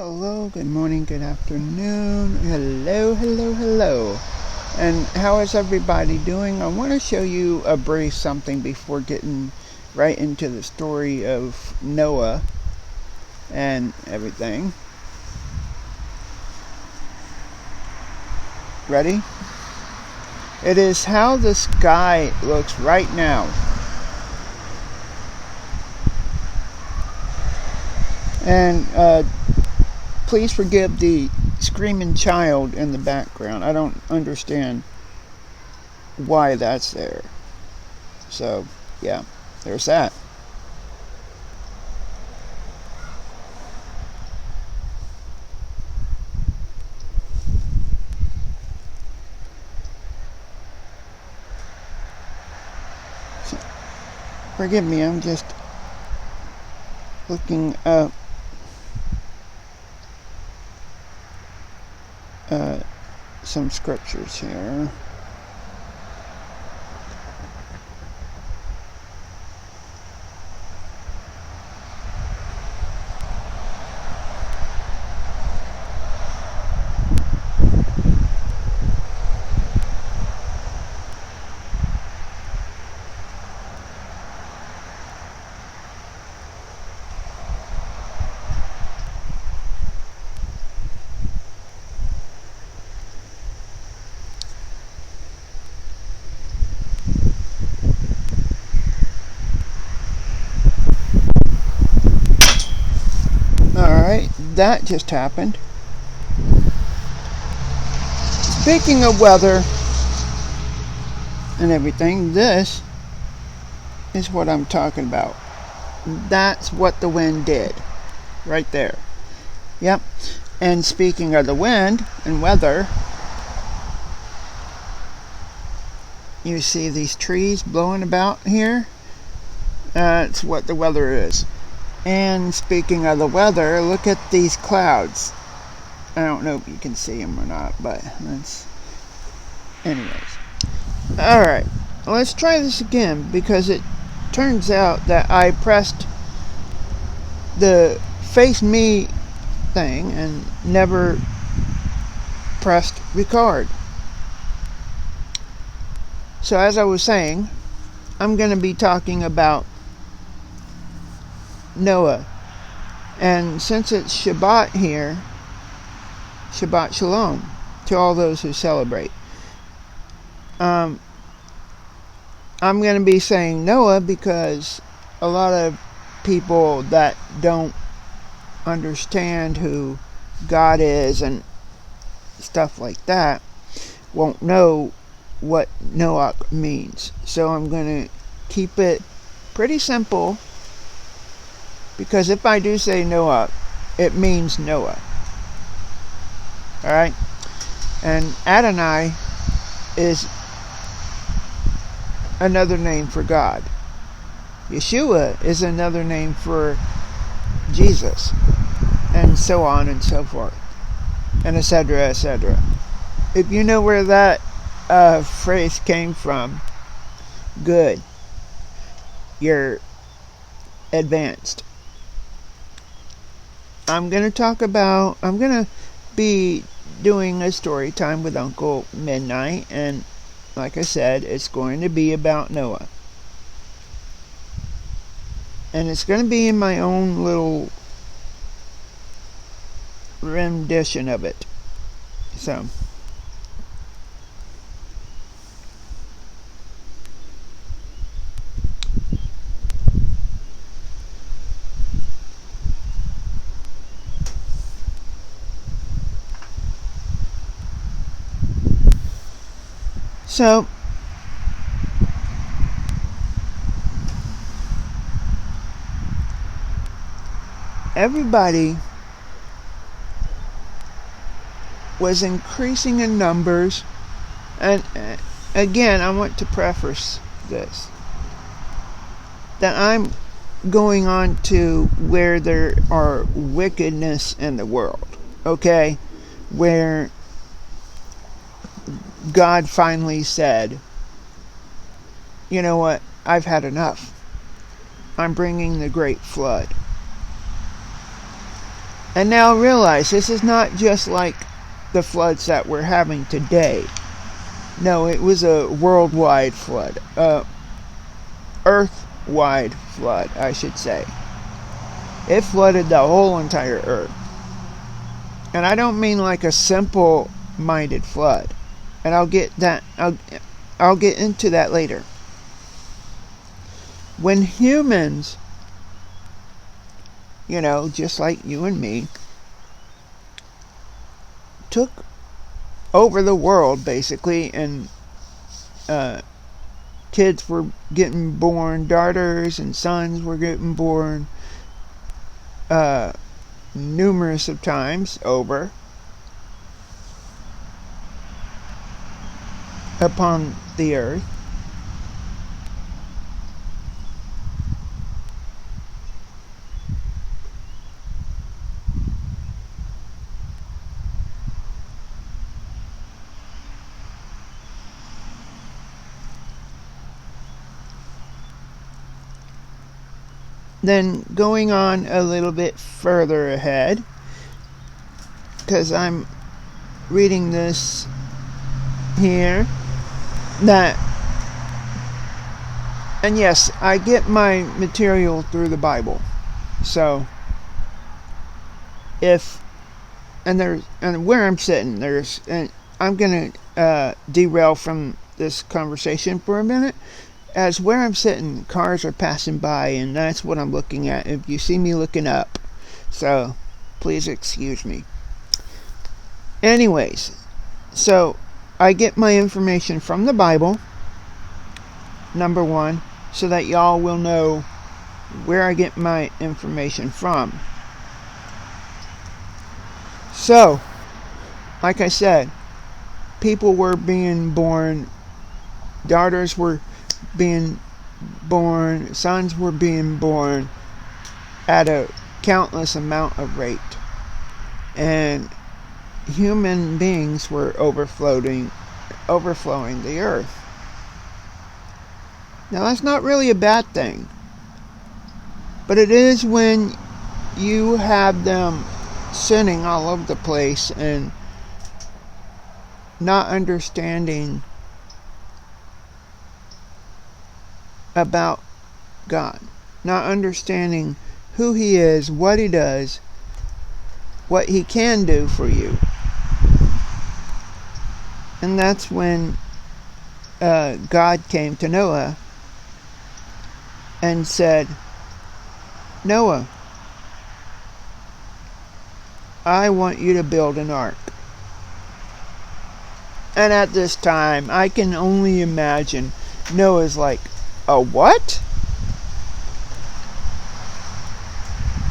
Hello, good morning, good afternoon, hello. And how is everybody doing? I want to show you a brief something before getting right into the story of Noah and everything. Ready? It is how the sky looks right now. And please forgive the screaming child in the background. I don't understand why that's there. So, yeah, there's that. Forgive me, I'm just looking up some scriptures here. Alright, that just happened. Speaking of weather and everything, this is what I'm talking about. That's what the wind did. Right there. Yep. And speaking of the wind and weather, you see these trees blowing about here? That's what the weather is. And speaking of the weather, look at these clouds. I don't know if you can see them or not, but that's... Anyways. Alright, let's try this again, because it turns out that I pressed the face me thing and never pressed record. So as I was saying, I'm going to be talking about Noah. And since it's Shabbat here, Shabbat Shalom to all those who celebrate. I'm going to be saying Noah because a lot of people that don't understand who God is and stuff like that won't know what Noah means. So I'm going to keep it pretty simple, because if I do say Noah, it means Noah. Alright? And Adonai is another name for God. Yeshua is another name for Jesus. And so on and so forth. And etc., etc. If you know where that phrase came from, good. You're advanced. I'm going to be doing a story time with Uncle Midnight, and like I said, it's going to be about Noah. And it's going to be in my own little rendition of it. So everybody was increasing in numbers, and again, I want to preface this, that I'm going on to where there are wickedness in the world, okay? Where God finally said, you know what, I've had enough. I'm bringing the great flood. And now realize this is not just like the floods that we're having today. No, it was a worldwide flood. Earth-wide flood, I should say. It flooded the whole entire earth. And I don't mean like a simple-minded flood. And I'll get into that later. When humans, just like you and me, took over the world basically, and kids were getting born, daughters and sons were getting born numerous of times over upon the earth. Then going on a little bit further ahead, because I'm reading this here, and yes, I get my material through the Bible. So and where I'm sitting, and I'm gonna derail from this conversation for a minute. As where I'm sitting, cars are passing by, and that's what I'm looking at if you see me looking up. So, please excuse me. Anyways, so I get my information from the Bible, number one, so that y'all will know where I get my information from. So, like I said, people were being born, daughters were being born, sons were being born at a countless amount of rate, and human beings were overflowing the earth. Now that's not really a bad thing, but it is when you have them sinning all over the place and not understanding about God, not understanding who He is, what He does, what He can do for you. And that's when God came to Noah and said, Noah, I want you to build an ark. And at this time, I can only imagine Noah's like, a what?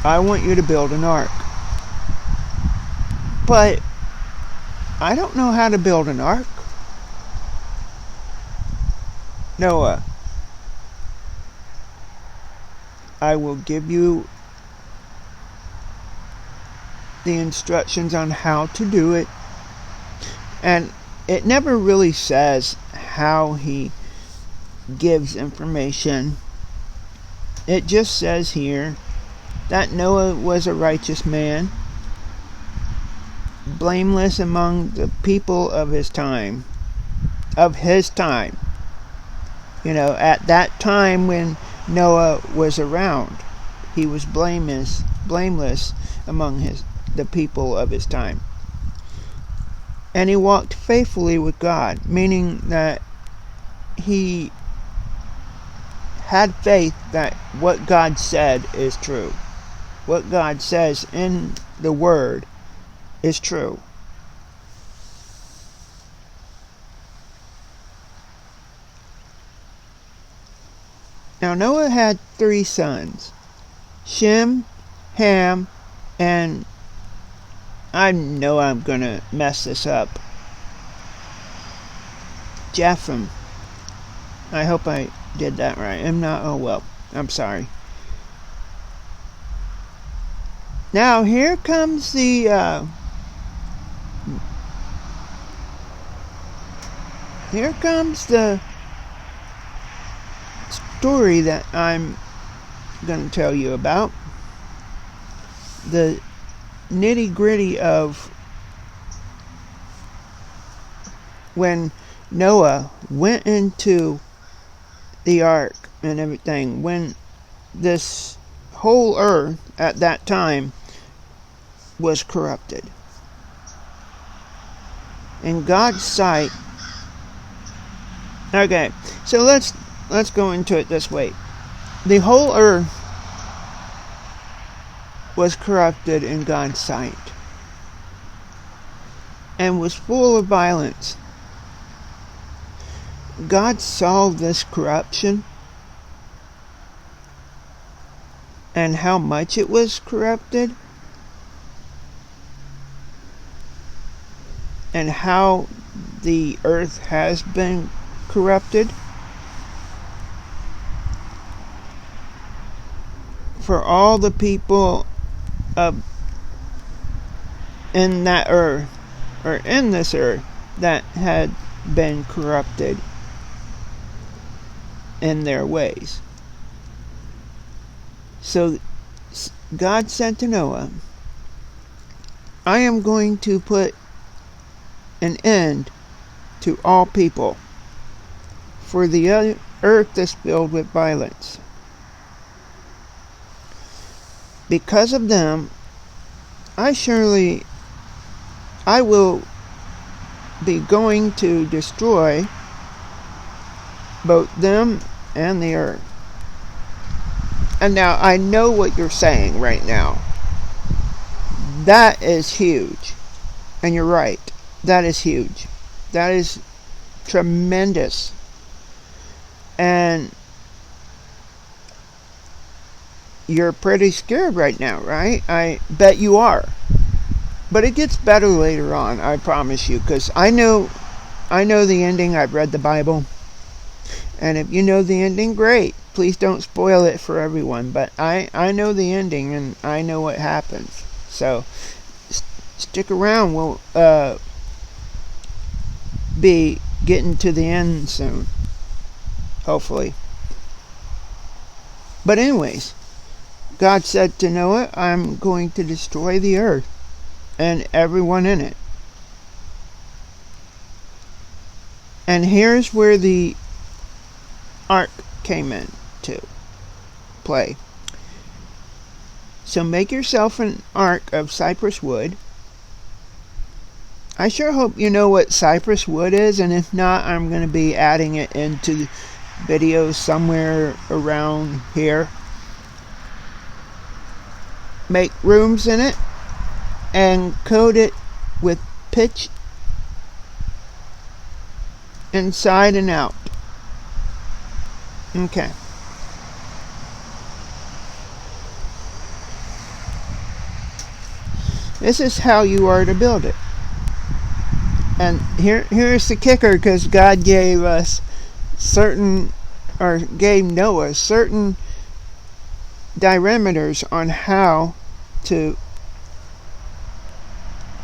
I want you to build an ark. But I don't know how to build an ark. Noah, I will give you the instructions on how to do it. And it never really says how he gives information. It just says here that Noah was a righteous man, blameless among the people of his time. At that time when Noah was around, he was blameless among the people of his time. And he walked faithfully with God, meaning that he had faith that what God said is true. What God says in the Word is true. Now Noah had 3 sons, Shem, Ham, and I know I'm going to mess this up, Japheth. I hope I did that right. If not, oh well, I'm sorry. Now here comes the story that I'm going to tell you about. The nitty-gritty of when Noah went into the ark and everything, when this whole earth at that time was corrupted. In God's sight. Okay, so let's go into it this way. The whole earth was corrupted in God's sight and was full of violence. God saw this corruption and how much it was corrupted and how the earth has been corrupted. For all the people in that earth, or in this earth, that had been corrupted in their ways. So God said to Noah, I am going to put an end to all people, for the earth is filled with violence. Because of them, I will be going to destroy both them and the earth. And now I know what you're saying right now. That is huge. And you're right. That is huge. That is tremendous. And you're pretty scared right now, right? I bet you are. But it gets better later on, I promise you, because I know the ending. I've read the Bible. And if you know the ending, great. Please don't spoil it for everyone. But I know the ending, and I know what happens. So stick around. We'll be getting to the end soon. Hopefully. But anyways, God said to Noah, I'm going to destroy the earth and everyone in it. And here's where the ark came in to play. So make yourself an ark of cypress wood. I sure hope you know what cypress wood is, and if not, I'm going to be adding it into videos somewhere around here. Make rooms in it and coat it with pitch inside and out. Okay. This is how you are to build it. And here's the kicker, because God gave us gave Noah certain diameters on how to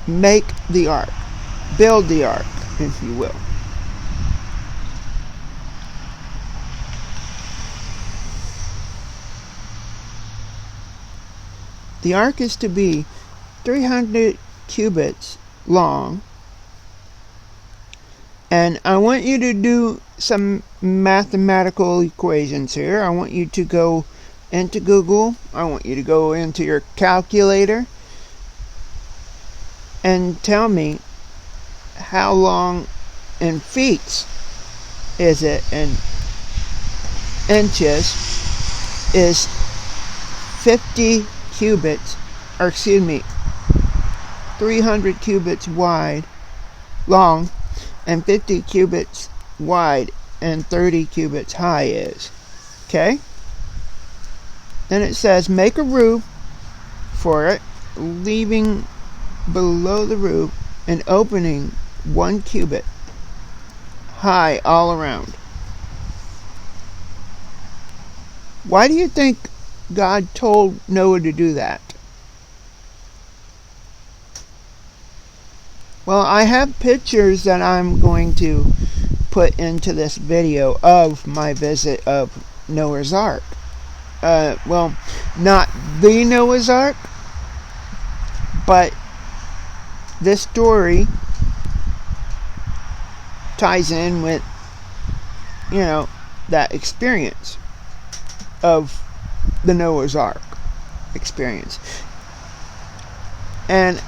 make the ark, build the ark, if you will. The ark is to be 300 cubits long, and I want you to do some mathematical equations here. I want you to go into Google. I want you to go into your calculator and tell me how long in feet is it, in inches is 50 cubits, or excuse me, 300 cubits wide, long, and 50 cubits wide and 30 cubits high is. Okay? Then it says make a roof for it, leaving below the roof an opening 1 cubit high all around. Why do you think God told Noah to do that? Well, I have pictures that I'm going to put into this video of my visit of Noah's Ark. Well, not the Noah's Ark, But this story ties in with, that experience of the Noah's Ark experience. And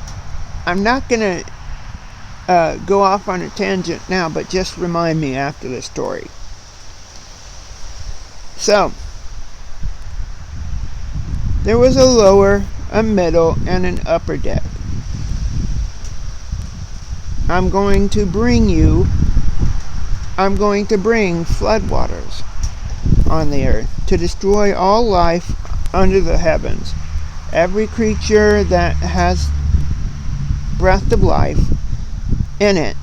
I'm not going to go off on a tangent now, but just remind me after the story. So, there was a lower, a middle, and an upper deck. I'm going to bring floodwaters on the earth to destroy all life under the heavens. Every creature that has breath of life in it,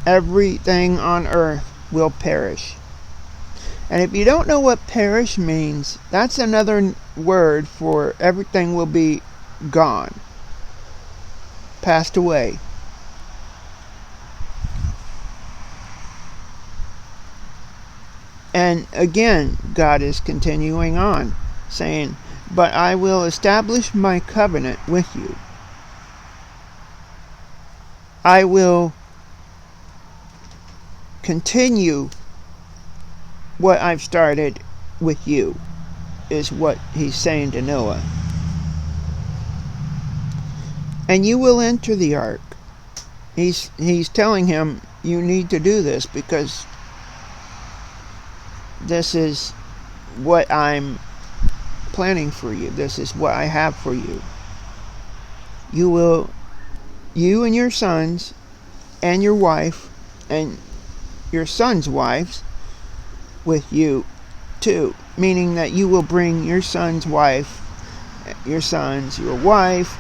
everything on earth will perish. And if you don't know what perish means, that's another word for everything will be gone, passed away. And again, God is continuing on, saying, "But I will establish my covenant with you. I will continue what I've started with you," is what he's saying to Noah. "And you will enter the ark." He's telling him, you need to do this because this is what I'm planning for you. This is what I have for you. You and your sons and your wife and your sons' wives with you too. Meaning that you will bring your son's wife, your sons, your wife,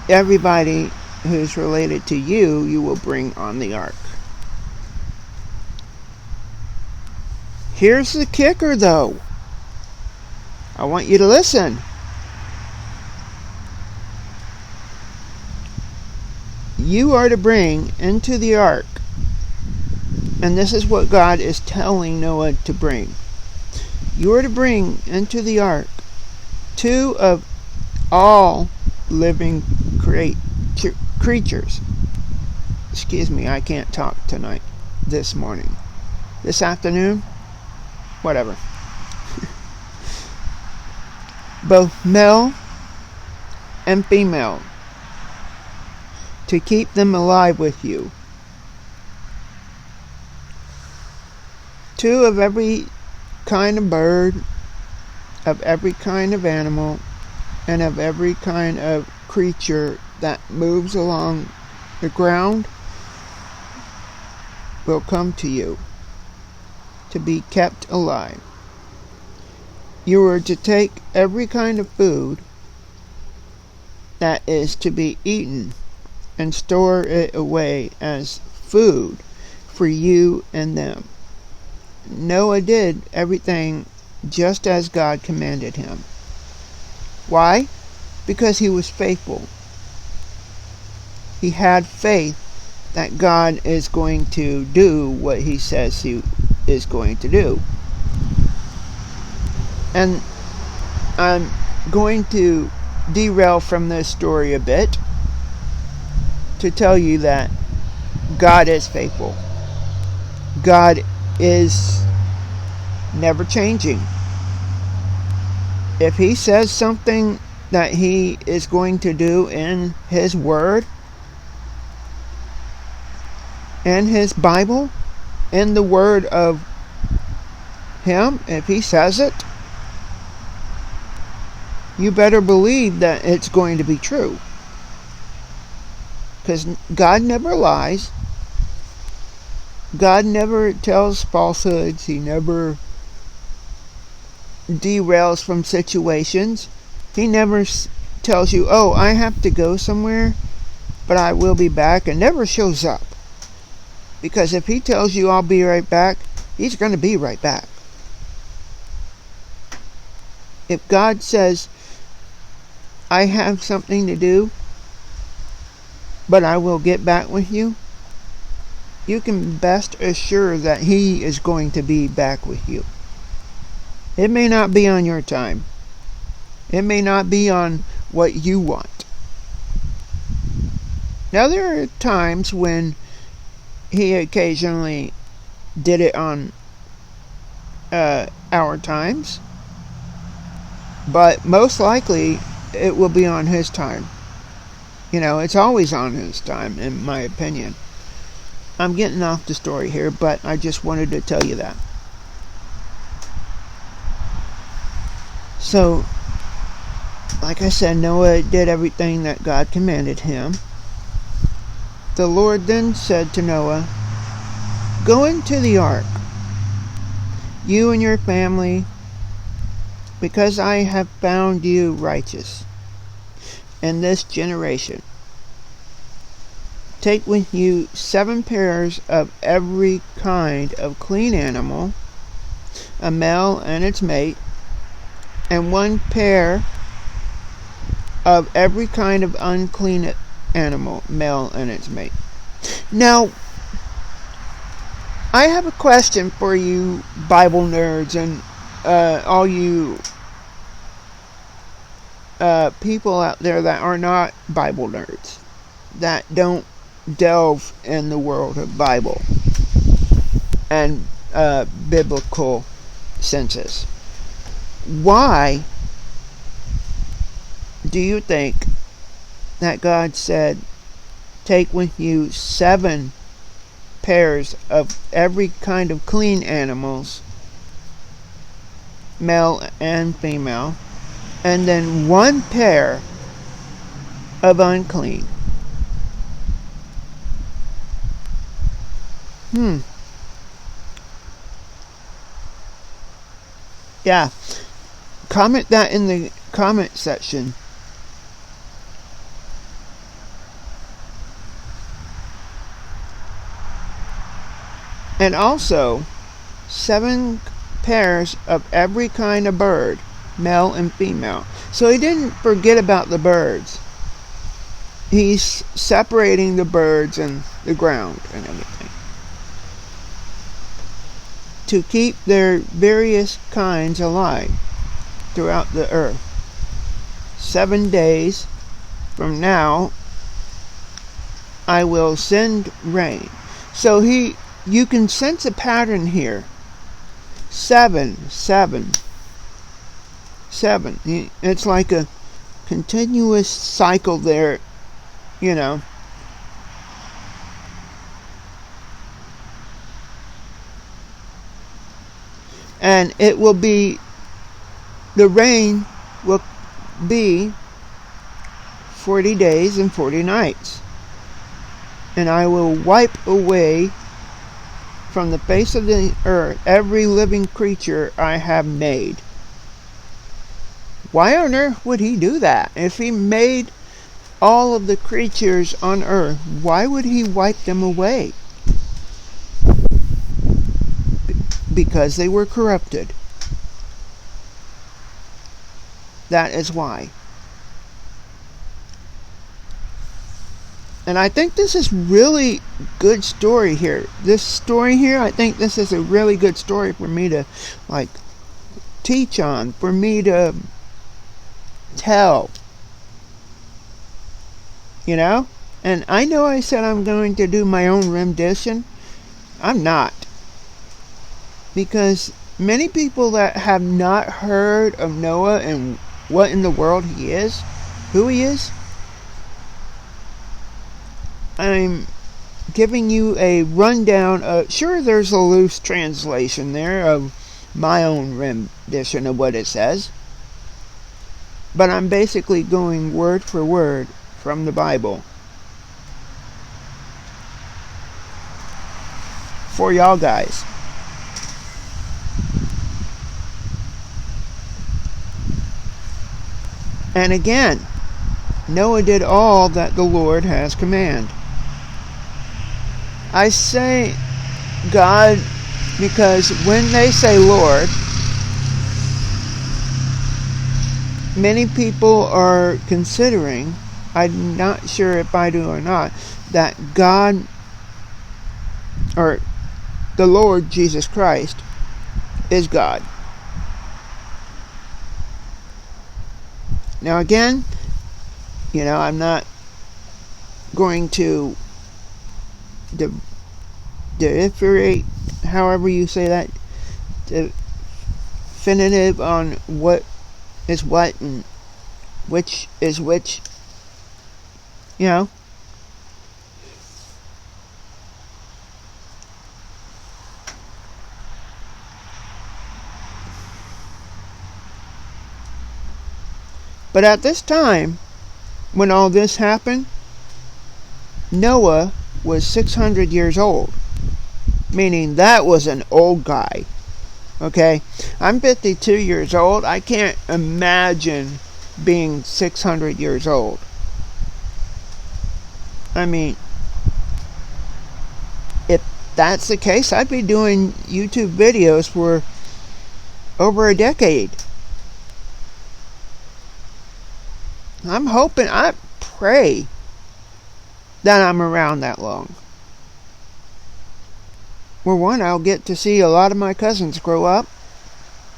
everybody who's related to you, you will bring on the ark. Here's the kicker though. I want you to listen. You are to bring into the ark, and this is what God is telling Noah to bring. You are to bring into the ark 2 of all living creatures. Excuse me, I can't talk tonight, this morning. This afternoon, whatever. Both male and female, to keep them alive with you. 2 of every kind of bird, of every kind of animal, and of every kind of creature that moves along the ground will come to you to be kept alive. You are to take every kind of food that is to be eaten and store it away as food for you and them. Noah did everything just as God commanded him. Why? Because he was faithful. He had faith that God is going to do what he says he is going to do. And I'm going to derail from this story a bit to tell you that God is faithful. God is never changing. If he says something that he is going to do in his word, in his Bible, in the word of him, if he says it, you better believe that it's going to be true. Because God never lies. God never tells falsehoods. He never derails from situations. He never tells you, "Oh, I have to go somewhere, but I will be back," and never shows up. Because if he tells you, "I'll be right back," he's going to be right back. If God says, "I have something to do, but I will get back with you," you can best assure that he is going to be back with you. It may not be on your time. It may not be on what you want. Now, there are times when he occasionally did it on our times, but most likely it will be on his time. It's always on his time, in my opinion. I'm getting off the story here, but I just wanted to tell you that. So, like I said, Noah did everything that God commanded him. The Lord then said to Noah, "Go into the ark, you and your family, because I have found you righteous in this generation. Take with you 7 pairs of every kind of clean animal, a male and its mate, and 1 pair of every kind of unclean animal, male and its mate." Now, I have a question for you Bible nerds and all you people out there that are not Bible nerds, that don't delve in the world of Bible and biblical senses. Why do you think that God said, take with you 7 pairs of every kind of clean animals, male and female, and then 1 pair of unclean? Yeah. Comment that in the comment section. And also, 7 pairs of every kind of bird, male and female. So he didn't forget about the birds. He's separating the birds and the ground and everything, to keep their various kinds alive throughout the earth. 7 days from now, I will send rain. So you can sense a pattern here. 7, 7, 7. It's like a continuous cycle there, And it will be, the rain will be 40 days and 40 nights. And I will wipe away from the face of the earth every living creature I have made. Why on earth would he do that? If he made all of the creatures on earth, why would he wipe them away? Because they were corrupted. That is why. And I think this is really good story here. This story here, I think this is a really good story for me to teach on, for me to tell. And I know I said I'm going to do my own rendition. I'm not. Because many people that have not heard of Noah and what in the world he is, who he is, I'm giving you a rundown. Sure, there's a loose translation there of my own rendition of what it says, but I'm basically going word for word from the Bible for y'all guys. And again, Noah did all that the Lord has commanded. I say God because when they say Lord, many people are considering, I'm not sure if I do or not, that God, or the Lord Jesus Christ, is God. Now again, I'm not going to differentiate, however you say that, definitive on what is what and which is which, you know. But at this time, when all this happened, Noah was 600 years old, meaning that was an old guy. Okay, I'm 52 years old. I can't imagine being 600 years old. I mean, if that's the case, I'd be doing YouTube videos for over a decade. I'm hoping, I pray that I'm around that long. For one, I'll get to see a lot of my cousins grow up.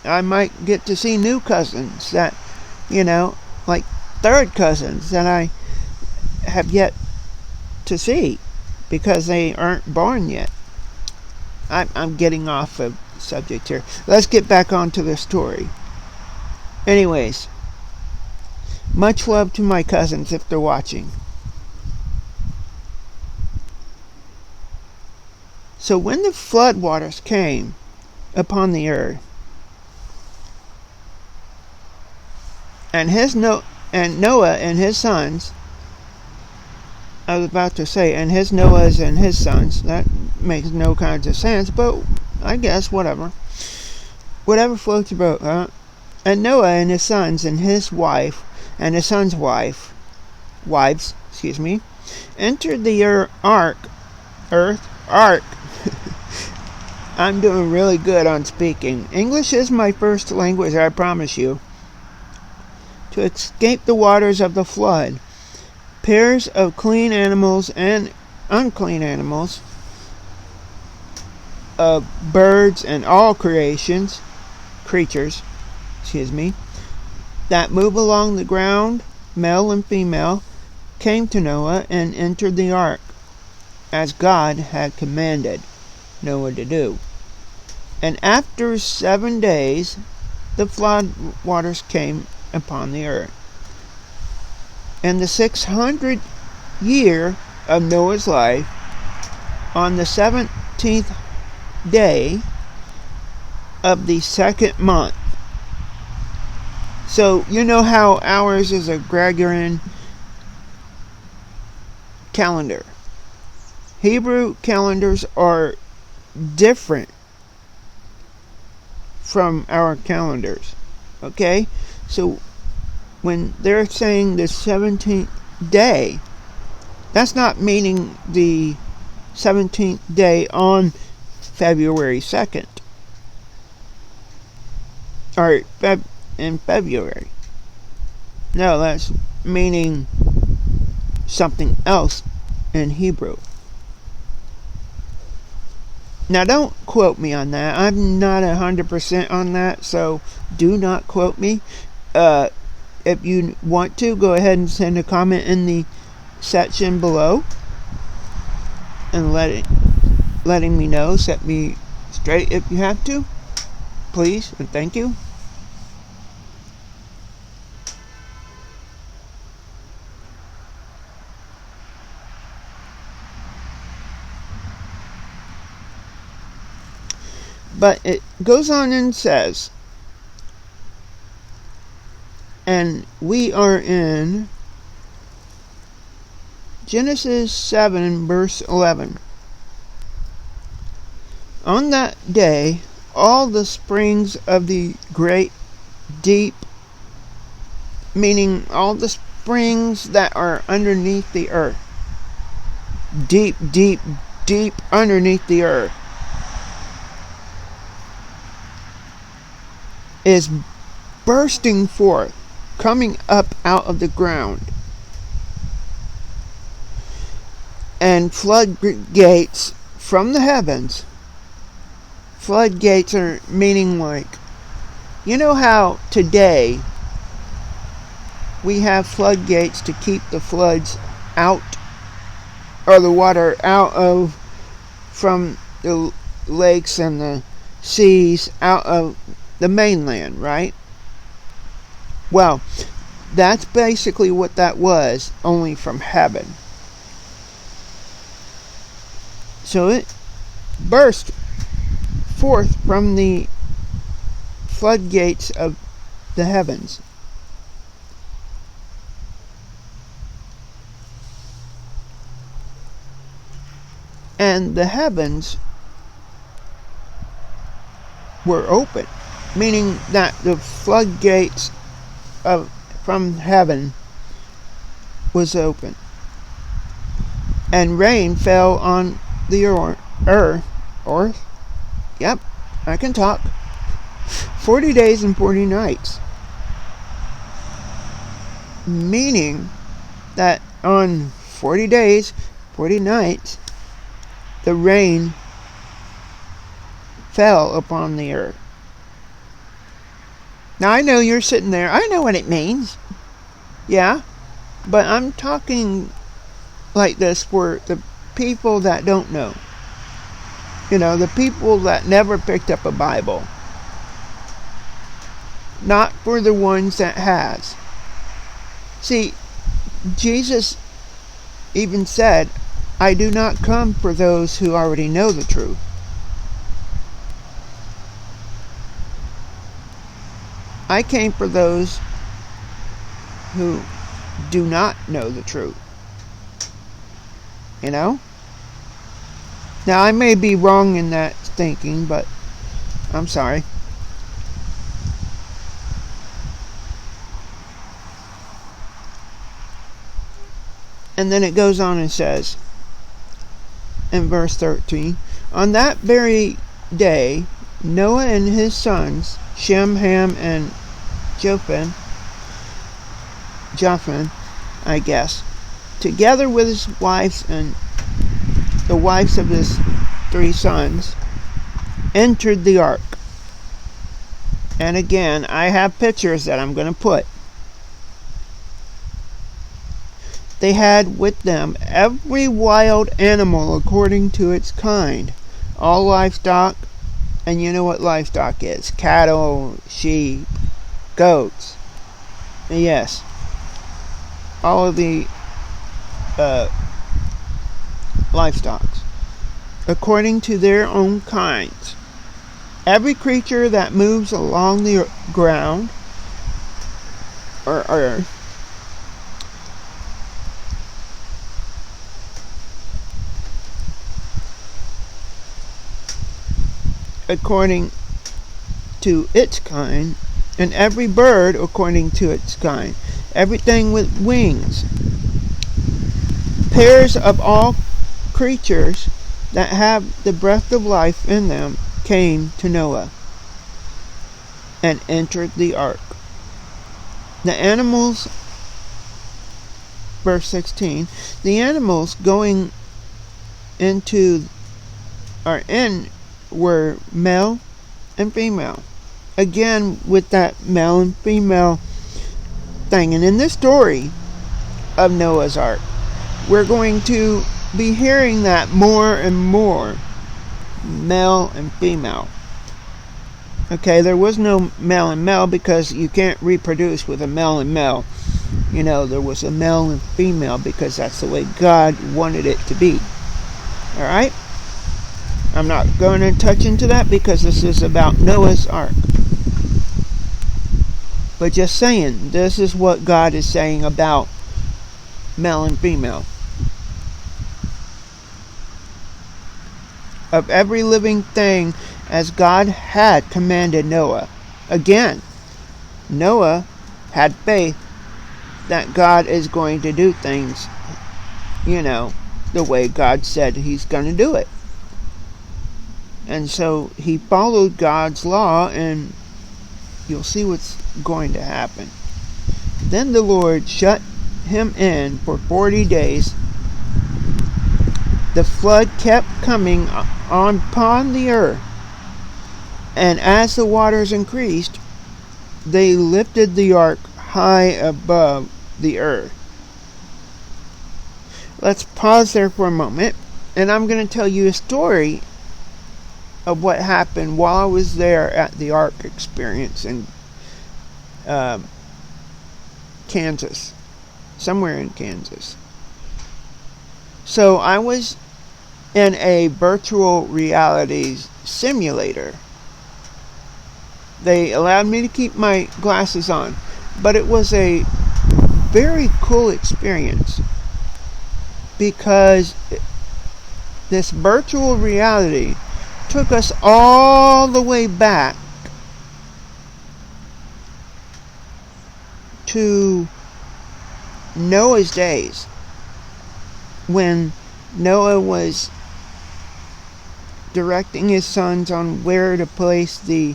I might get to see new cousins that, like third cousins that I have yet to see because they aren't born yet. I'm getting off of subject here. Let's get back onto the story. Anyways, much love to my cousins if they're watching. So when the floodwaters came upon the earth, and Noah and his sons, I was about to say, and his Noahs and his sons, that makes no kinds of sense, but I guess whatever floats your boat, huh? And Noah and his sons and his wife and his son's wives, entered the ark. I'm doing really good on speaking. English is my first language, I promise you. To escape the waters of the flood, pairs of clean animals and unclean animals, of birds and all creatures, that move along the ground, male and female, came to Noah and entered the ark, as God had commanded Noah to do. And after 7 days, the flood waters came upon the earth. And the 600th year of Noah's life, on the 17th day of the second month. So, you know how ours is a Gregorian calendar. Hebrew calendars are different from our calendars. Okay? So, when they're saying the 17th day, that's not meaning the 17th day on February 2nd. Or in February. No, that's meaning something else in Hebrew. Now, don't quote me on that. I'm not 100% on that, so do not quote me. If you want to, go ahead and send a comment in the section below and letting me know. Set me straight if you have to. Please and thank you. But it goes on and says, and we are in Genesis 7, verse 11. On that day, all the springs of the great deep, meaning all the springs that are underneath the earth, deep, deep, deep underneath the earth, is bursting forth, coming up out of the ground. And floodgates from the heavens. Floodgates are meaning like, you know how today we have floodgates to keep the floods out or the water out of from the lakes and the seas out of the mainland, right? Well, that's basically what that was, only from heaven. So it burst forth from the floodgates of the heavens. And the heavens were open, meaning that the floodgates from heaven was open. And rain fell on the earth. Yep, I can talk. 40 days and 40 nights. Meaning that on 40 days, 40 nights, the rain fell upon the earth. Now I know you're sitting there. I know what it means. Yeah, but I'm talking like this for the people that don't know. You know, the people that never picked up a Bible. Not for the ones that has. See, Jesus even said, I do not come for those who already know the truth. I came for those who do not know the truth. You know? Now, I may be wrong in that thinking, but I'm sorry. And then it goes on and says, in verse 13, on that very day, Noah and his sons, Shem, Ham, and Japheth, I guess, together with his wives and the wives of his 3 sons, entered the ark. And again, I have pictures that I'm going to put. They had with them every wild animal according to its kind, all livestock, and you know what livestock is: cattle, sheep, goats. And yes, all of the livestock, according to their own kinds. Every creature that moves along the ground or earth, according to its kind, and every bird according to its kind, everything with wings. Pairs of all creatures that have the breath of life in them came to Noah and entered the ark. The animals, verse 16, the animals going into were male and female. Again, with that male and female thing. And in this story of Noah's Ark, we're going to be hearing that more and more. Male and female. Okay, there was no male and male because you can't reproduce with a male and male. You know, there was a male and female because that's the way God wanted it to be. Alright? I'm not going to touch into that because this is about Noah's Ark. But just saying, this is what God is saying about male and female. Of every living thing as God had commanded Noah. Again, Noah had faith that God is going to do things, you know, the way God said he's going to do it. And so he followed God's law, and you'll see what's going to happen. Then the Lord shut him in for 40 days. The flood kept coming on upon the earth, and as the waters increased, they lifted the ark high above the earth. let's pause there for a moment, and I'm going to tell you a story of what happened while I was there at the Ark Experience in Kansas, somewhere in Kansas. So I was in a virtual reality simulator. They allowed me to keep my glasses on, but it was a very cool experience because this virtual reality took us all the way back to Noah's days, when Noah was directing his sons on where to place the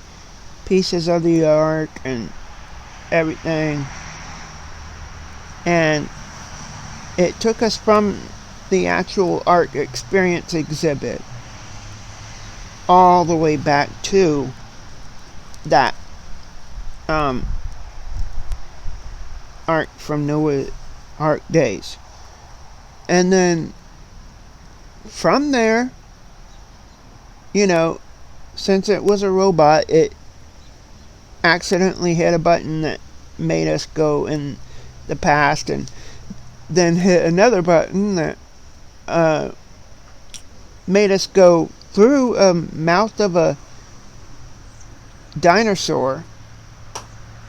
pieces of the ark and everything. And it took us from the actual Ark Experience exhibit all the way back to that Ark from Noah's Ark days. And then from there, since it was a robot, it accidentally hit a button that made us go in the past, and then hit another button that made us go through a mouth of a dinosaur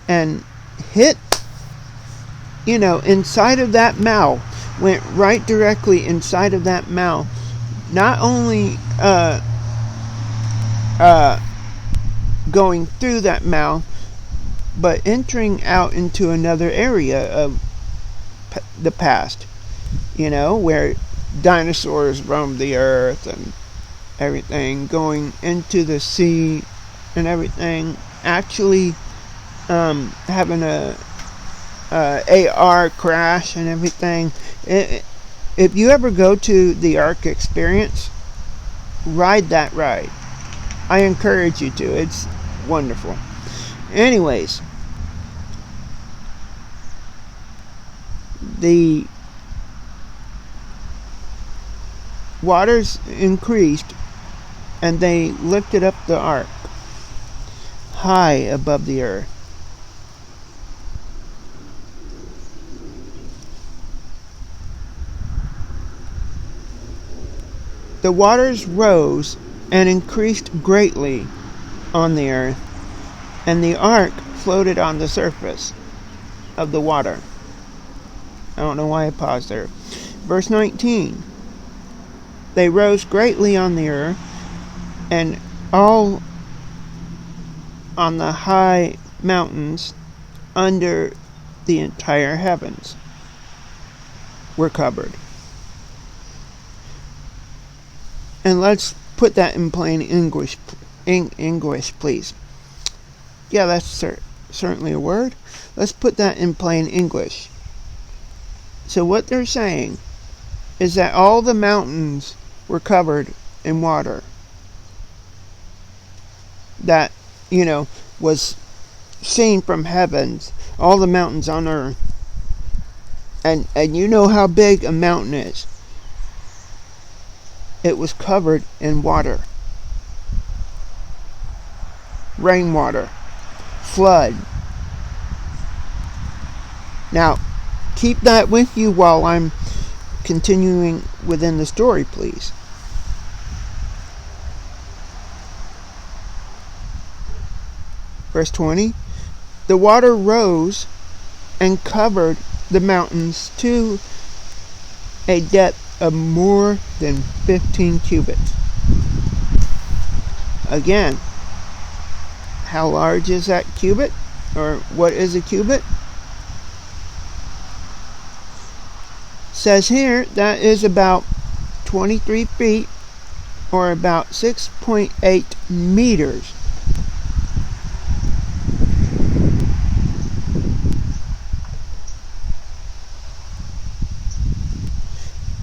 and hit, inside of that mouth, went right directly inside of that mouth. Not only going through that mouth, but entering out into another area of the past, where dinosaurs roamed the earth and everything, going into the sea and everything, actually having a AR crash and everything. If you ever go to the Ark Experience, ride that ride. I encourage you to. It's wonderful. Anyways, the waters increased, and they lifted up the ark high above the earth. The waters rose and increased greatly on the earth, and the ark floated on the surface of the water. I don't know why I paused there. Verse 19. They rose greatly on the earth, and all on the high mountains under the entire heavens were covered. And let's put that in plain English, please. Yeah, that's certainly a word. Let's put that in plain English. So what they're saying is that all the mountains were covered in water. That, was seen from heavens, all the mountains on earth. And you know how big a mountain is. It was covered in water. Rainwater. Flood. Now, keep that with you while I'm continuing within the story, please. Verse 20. The water rose and covered the mountains to a depth of more than 15 cubits. Again, how large is that cubit? Or what is a cubit? Says here that is about 23 feet, or about 6.8 meters.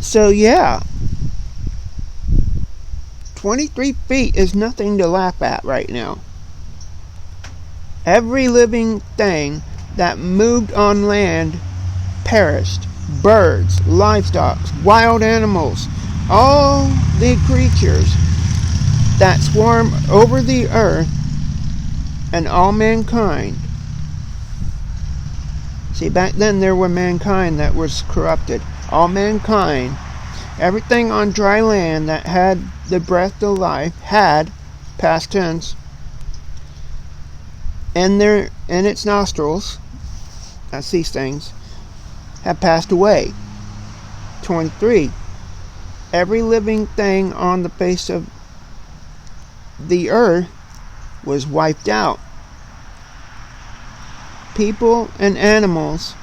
So yeah, 23 feet is nothing to laugh at right now. Every living thing that moved on land perished birds, livestock, wild animals, all the creatures that swarm over the earth, and all mankind. See, back then there were mankind that was corrupted. All mankind, everything on dry land that had the breath of life, had, past tense, in its nostrils, that's these things, have passed away. 23. Every living thing on the face of the earth was wiped out. People and animals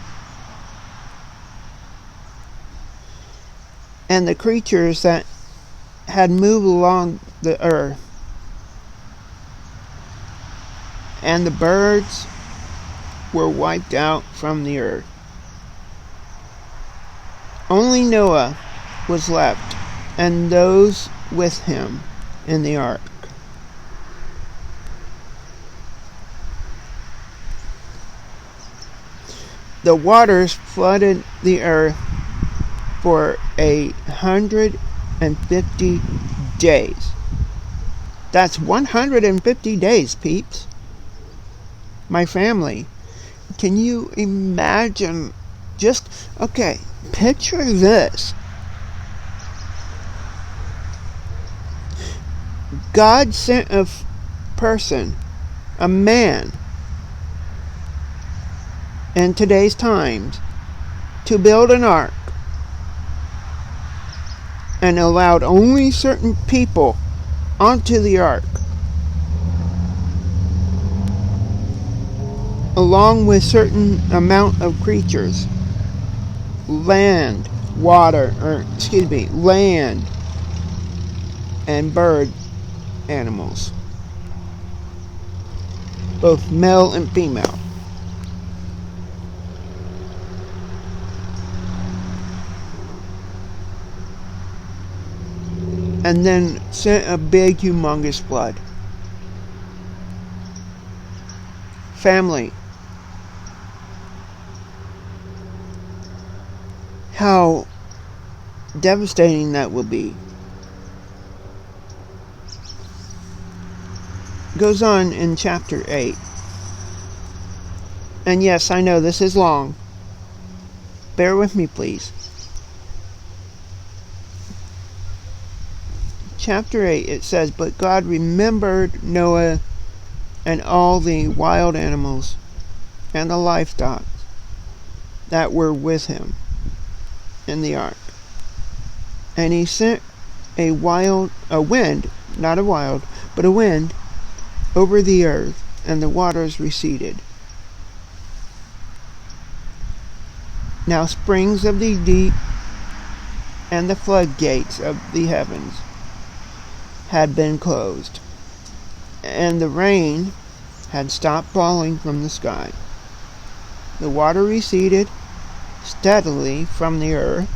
and the creatures that had moved along the earth, and the birds were wiped out from the earth. Only Noah was left, and those with him in the ark. The waters flooded the earth for 150 days. That's 150 days, peeps. My family. Can you imagine? Okay, picture this. God sent a person, a man, in today's times, to build an ark, and allowed only certain people onto the ark, along with certain amount of creatures, land and bird animals, both male and female. And then sent a big, humongous flood. Family, how devastating that will be. Goes on in chapter 8. And yes, I know this is long. Bear with me, please. Chapter 8, it says, "But God remembered Noah and all the wild animals and the livestock that were with him in the ark. And he sent a wind over the earth, and the waters receded. Now springs of the deep and the floodgates of the heavens had been closed, and the rain had stopped falling from the sky. The water receded steadily from the earth.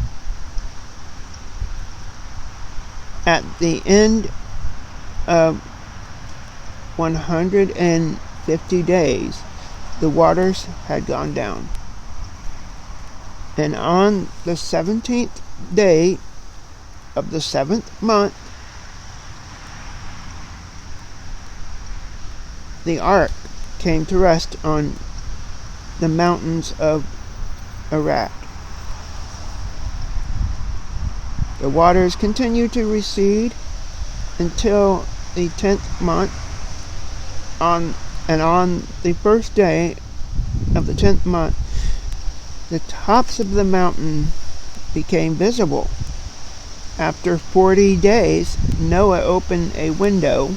At the end of 150 days, the waters had gone down. And on the 17th day of the 7th month, the ark came to rest on the mountains of Ararat. The waters continued to recede until the 10th month. On the first day of the 10th month, the tops of the mountain became visible. After 40 days, Noah opened a window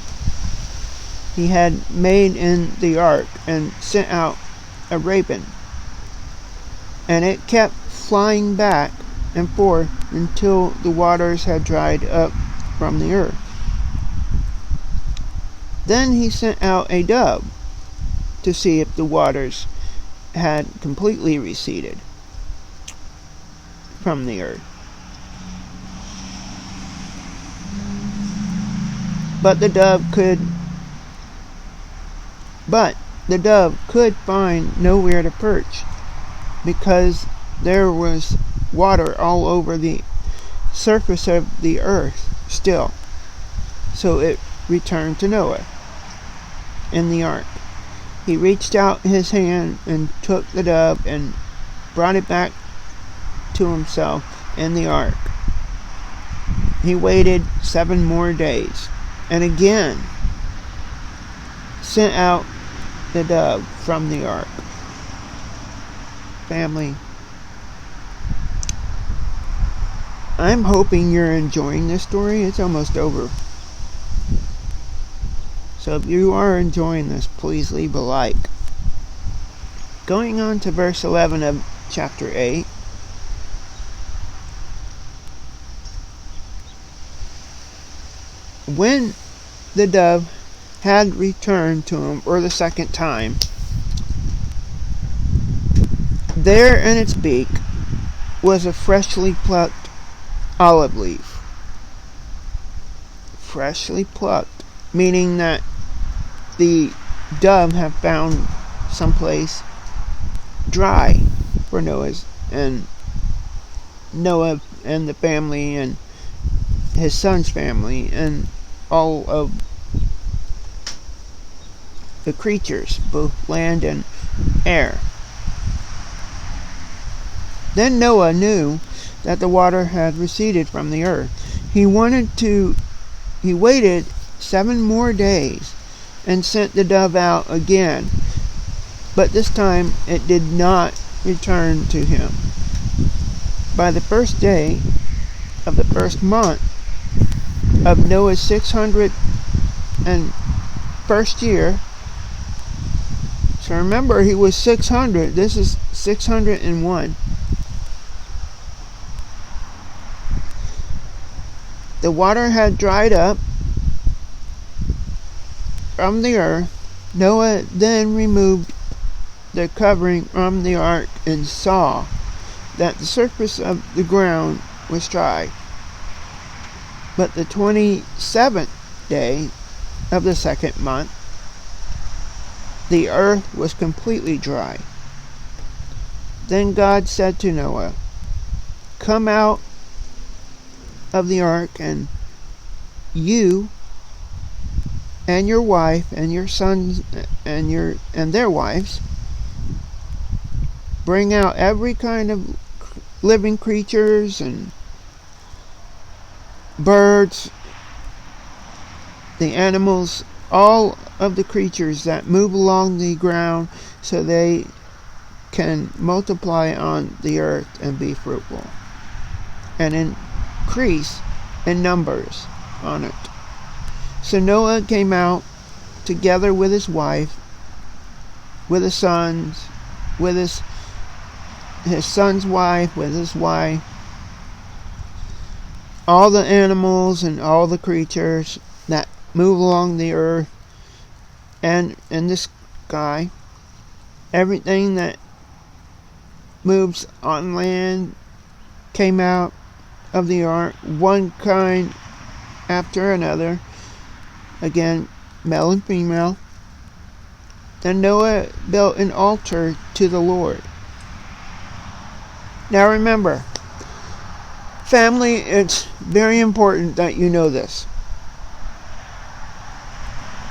he had made in the ark and sent out a raven, and it kept flying back and forth until the waters had dried up from the earth. Then he sent out a dove to see if the waters had completely receded from the earth. But the dove could find nowhere to perch, because there was water all over the surface of the earth still. So it returned to Noah in the ark. He reached out his hand and took the dove and brought it back to himself in the ark. He waited 7 more days and again sent out the dove from the ark. Family, I'm hoping you're enjoying this story. It's almost over. So if you are enjoying this, please leave a like. Going on to verse 11 of chapter 8. When the dove had returned to him for the second time, there in its beak was a freshly plucked olive leaf. Freshly plucked, meaning that the dove had found someplace dry for Noah and the family and his son's family and all of the creatures, both land and air. Then Noah knew that the water had receded from the earth. He waited 7 more days and sent the dove out again, but this time it did not return to him. By the first day of the first month of Noah's 601st year, so remember he was 600, this is 601. The water had dried up from the earth. Noah then removed the covering from the ark and saw that the surface of the ground was dry. But the 27th day of the second month, the earth was completely dry. Then God said to Noah, "Come out of the ark, and you and your wife and your sons and their wives. Bring out every kind of living creatures and birds, the animals, all of the creatures that move along the ground, so they can multiply on the earth and be fruitful and increase in numbers on it." So Noah came out together with his wife, with his sons, with his son's wife, with his wife, all the animals and all the creatures that move along the earth and in the sky, everything that moves on land came out of the ark, one kind after another, again, male and female. Then Noah built an altar to the Lord. Now remember, family, it's very important that you know this.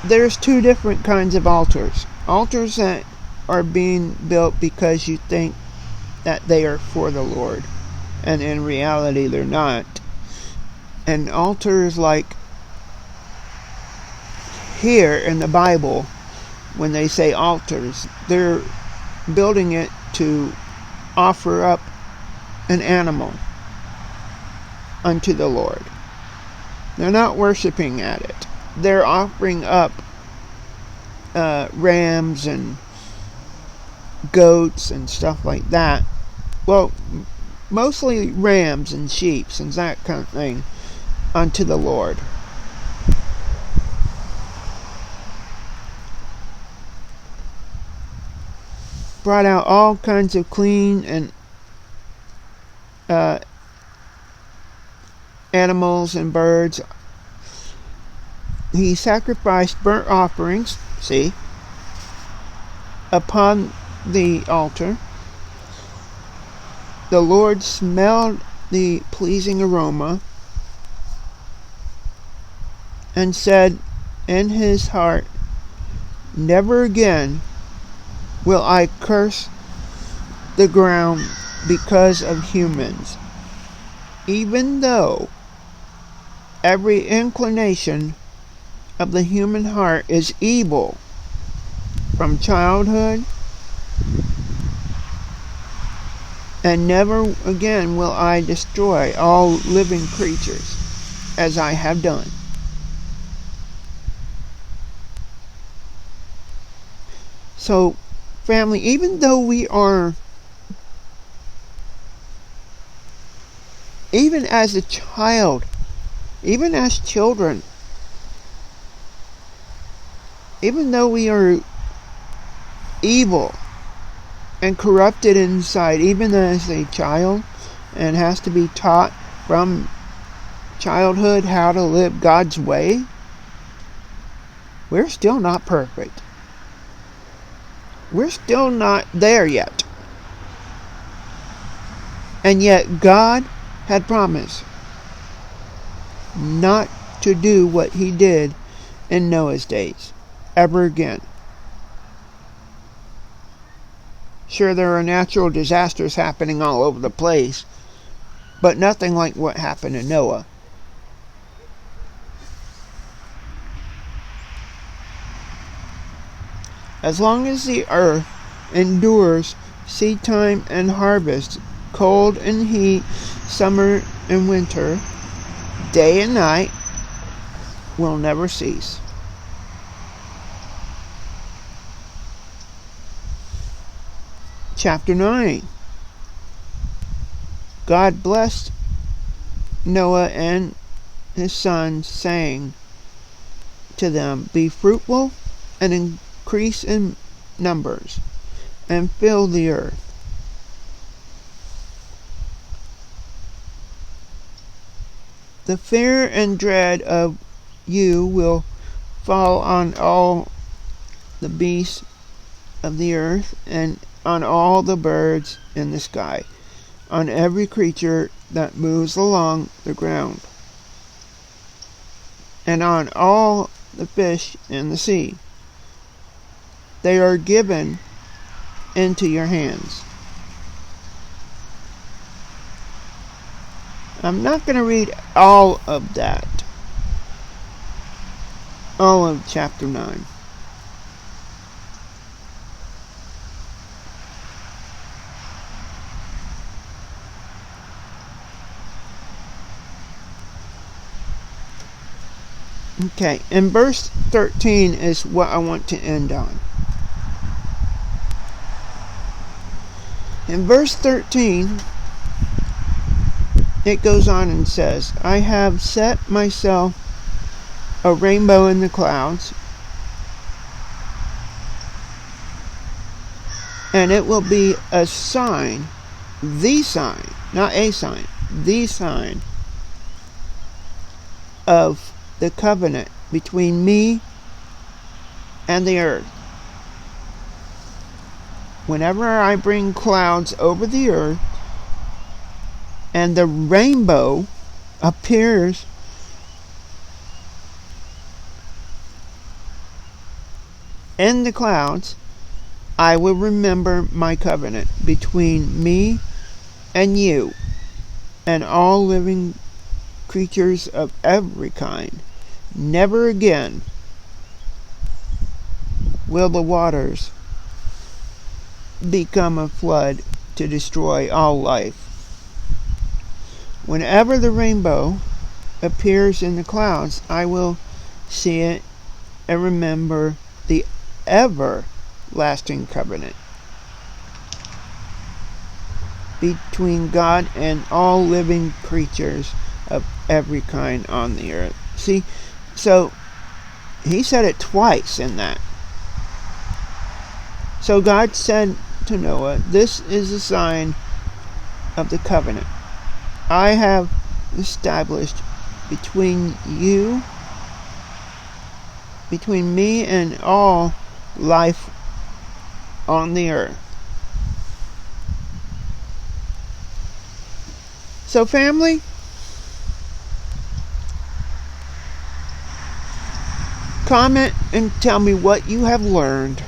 There's 2 different kinds of altars. Altars that are being built because you think that they are for the Lord, and in reality they're not. And altars like here in the Bible, when they say altars, they're building it to offer up an animal unto the Lord. They're not worshiping at it. They're offering up rams and goats and stuff like that. Well, mostly rams and sheep and that kind of thing unto the Lord. Brought out all kinds of clean and animals and birds. He sacrificed burnt offerings, upon the altar. The Lord smelled the pleasing aroma and said in his heart, "Never again will I curse the ground because of humans, even though every inclination of the human heart is evil from childhood, and never again will I destroy all living creatures as I have done." So, family, even though even as a child, even as children, even though we are evil and corrupted inside, even as a child, and has to be taught from childhood how to live God's way, we're still not perfect. We're still not there yet. And yet God had promised not to do what he did in Noah's days ever again. Sure, there are natural disasters happening all over the place, but nothing like what happened to Noah. As long as the earth endures seed time and harvest, cold and heat, summer and winter, day and night will never cease. Chapter 9. God blessed Noah and his sons, saying to them, "Be fruitful and increase in numbers, and fill the earth." The fear and dread of you will fall on all the beasts of the earth, and on all the birds in the sky, on every creature that moves along the ground, and on all the fish in the sea. They are given into your hands. I'm not going to read all of that, all of chapter 9. Okay, and verse 13 is what I want to end on. In verse 13, it goes on and says, "I have set myself a rainbow in the clouds, and it will be a sign," the sign, not a sign, the sign of the covenant between me and the earth. Whenever I bring clouds over the earth and the rainbow appears in the clouds, I will remember my covenant between me and you and all living creatures of every kind. Never again will the waters become a flood to destroy all life. Whenever the rainbow appears in the clouds, I will see it and remember the everlasting covenant between God and all living creatures of every kind on the earth. See, so he said it twice in that. So God said to Noah, "This is a sign of the covenant I have established between me and all life on the earth. So, family, comment and tell me what you have learned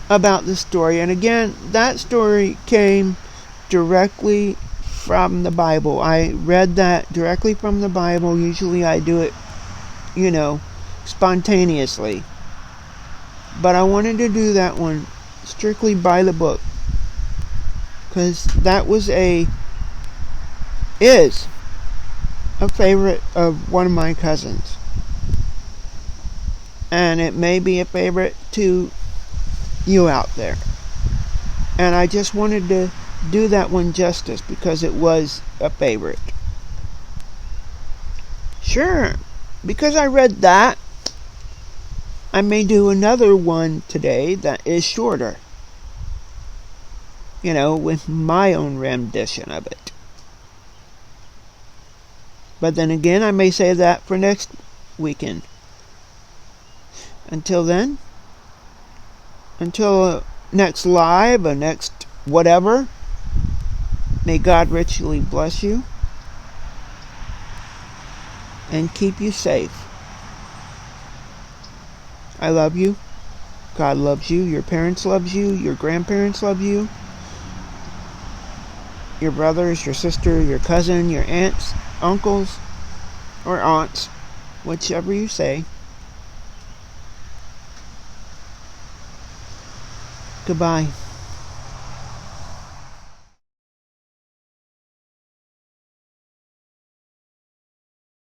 about the story. And again, that story came directly from the Bible. I read that directly from the Bible. Usually I do it, spontaneously. But I wanted to do that one strictly by the book, because that is a favorite of one of my cousins. And it may be a favorite to you out there. And I just wanted to do that one justice because it was a favorite. Sure, because I read that, I may do another one today that is shorter. With my own rendition of it. But then again, I may save that for next weekend. Until then, until next live or next whatever, may God richly bless you and keep you safe. I love you. God loves you. Your parents love you. Your grandparents love you. Your brothers, your sister, your cousin, your aunts, uncles, or aunts, whichever you say. Goodbye.